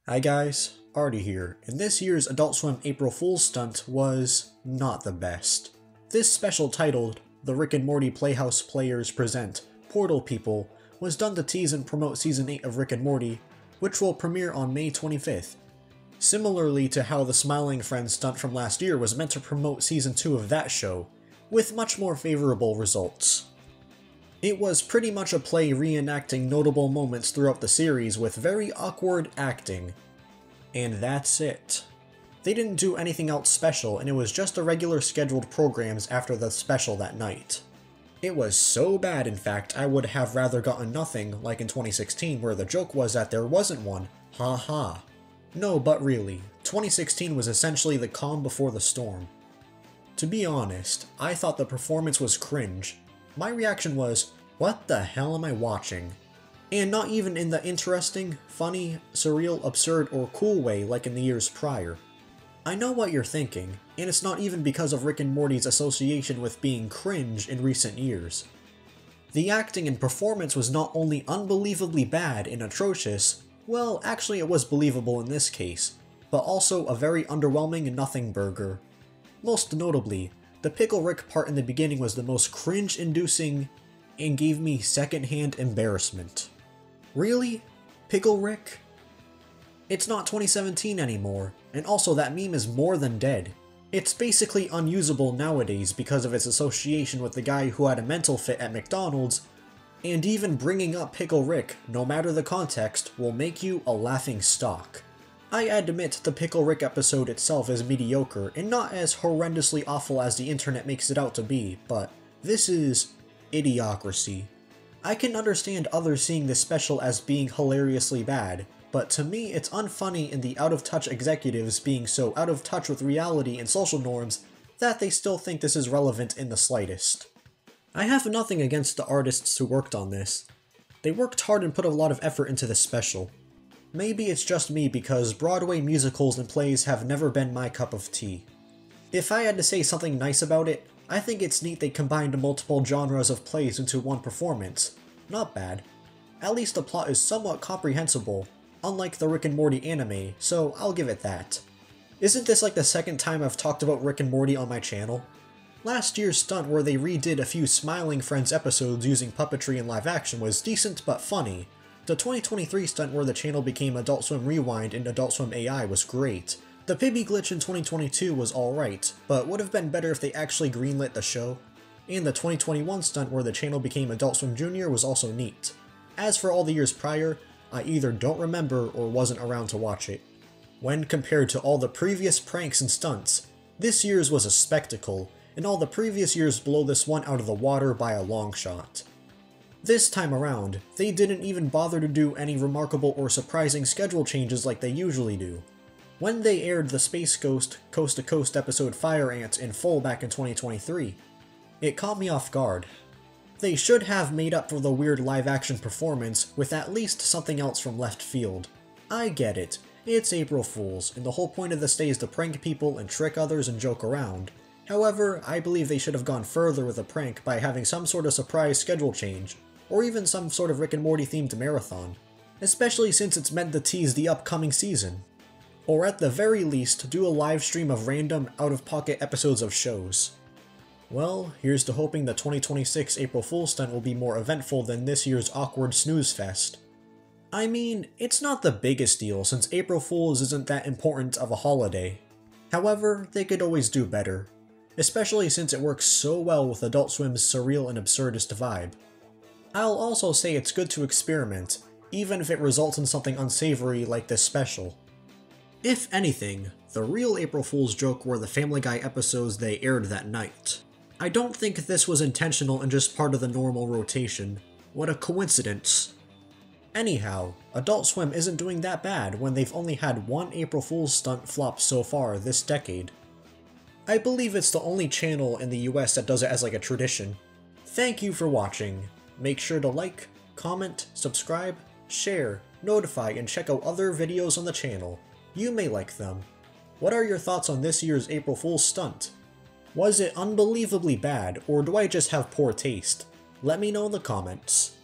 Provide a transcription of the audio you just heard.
Hi guys, Artie here, and this year's Adult Swim April Fool's stunt was not the best. This special titled, The Rick and Morty Playhouse Players Present Portal People was done to tease and promote Season 8 of Rick and Morty, which will premiere on May 25th. Similarly to how the Smiling Friends stunt from last year was meant to promote Season 2 of that show, with much more favorable results. It was pretty much a play reenacting notable moments throughout the series with very awkward acting. And that's it. They didn't do anything else special, and it was just the regular scheduled programs after the special that night. It was so bad, in fact, I would have rather gotten nothing, like in 2016 where the joke was that there wasn't one. Ha ha. No, but really, 2016 was essentially the calm before the storm. To be honest, I thought the performance was cringe. My reaction was, what the hell am I watching? And not even in the interesting, funny, surreal, absurd, or cool way like in the years prior. I know what you're thinking, and it's not even because of Rick and Morty's association with being cringe in recent years. The acting and performance was not only unbelievably bad and atrocious, well, actually it was believable in this case, but also a very underwhelming nothing burger. Most notably, the Pickle Rick part in the beginning was the most cringe-inducing and gave me secondhand embarrassment. Really? Pickle Rick? It's not 2017 anymore, and also that meme is more than dead. It's basically unusable nowadays because of its association with the guy who had a mental fit at McDonald's, and even bringing up Pickle Rick, no matter the context, will make you a laughing stock. I admit the Pickle Rick episode itself is mediocre and not as horrendously awful as the internet makes it out to be, but this is idiocracy. I can understand others seeing this special as being hilariously bad, but to me it's unfunny in the out-of-touch executives being so out of touch with reality and social norms that they still think this is relevant in the slightest. I have nothing against the artists who worked on this. They worked hard and put a lot of effort into this special. Maybe it's just me because Broadway musicals and plays have never been my cup of tea. If I had to say something nice about it, I think it's neat they combined multiple genres of plays into one performance. Not bad. At least the plot is somewhat comprehensible, unlike the Rick and Morty anime, so I'll give it that. Isn't this like the second time I've talked about Rick and Morty on my channel? Last year's stunt where they redid a few Smiling Friends episodes using puppetry and live action was decent but funny. The 2023 stunt where the channel became Adult Swim Rewind and Adult Swim AI was great. The Pibby glitch in 2022 was alright, but would have been better if they actually greenlit the show. And the 2021 stunt where the channel became Adult Swim Junior was also neat. As for all the years prior, I either don't remember or wasn't around to watch it. When compared to all the previous pranks and stunts, this year's was a spectacle, and all the previous years blow this one out of the water by a long shot. This time around, they didn't even bother to do any remarkable or surprising schedule changes like they usually do. When they aired the Space Ghost Coast to Coast episode Fire Ants in full back in 2023, it caught me off guard. They should have made up for the weird live-action performance with at least something else from left field. I get it, it's April Fool's, and the whole point of this day is to prank people and trick others and joke around. However, I believe they should have gone further with a prank by having some sort of surprise schedule change, or even some sort of Rick and Morty themed marathon, especially since it's meant to tease the upcoming season. Or at the very least, do a live stream of random, out-of-pocket episodes of shows. Well, here's to hoping the 2026 April Fool's stunt will be more eventful than this year's awkward snooze fest. I mean, it's not the biggest deal since April Fool's isn't that important of a holiday. However, they could always do better, especially since it works so well with Adult Swim's surreal and absurdist vibe. I'll also say it's good to experiment, even if it results in something unsavory like this special. If anything, the real April Fool's joke were the Family Guy episodes they aired that night. I don't think this was intentional and just part of the normal rotation. What a coincidence. Anyhow, Adult Swim isn't doing that bad when they've only had one April Fool's stunt flop so far this decade. I believe it's the only channel in the US that does it as like a tradition. Thank you for watching. Make sure to like, comment, subscribe, share, notify, and check out other videos on the channel. You may like them. What are your thoughts on this year's April Fool's stunt? Was it unbelievably bad, or do I just have poor taste? Let me know in the comments.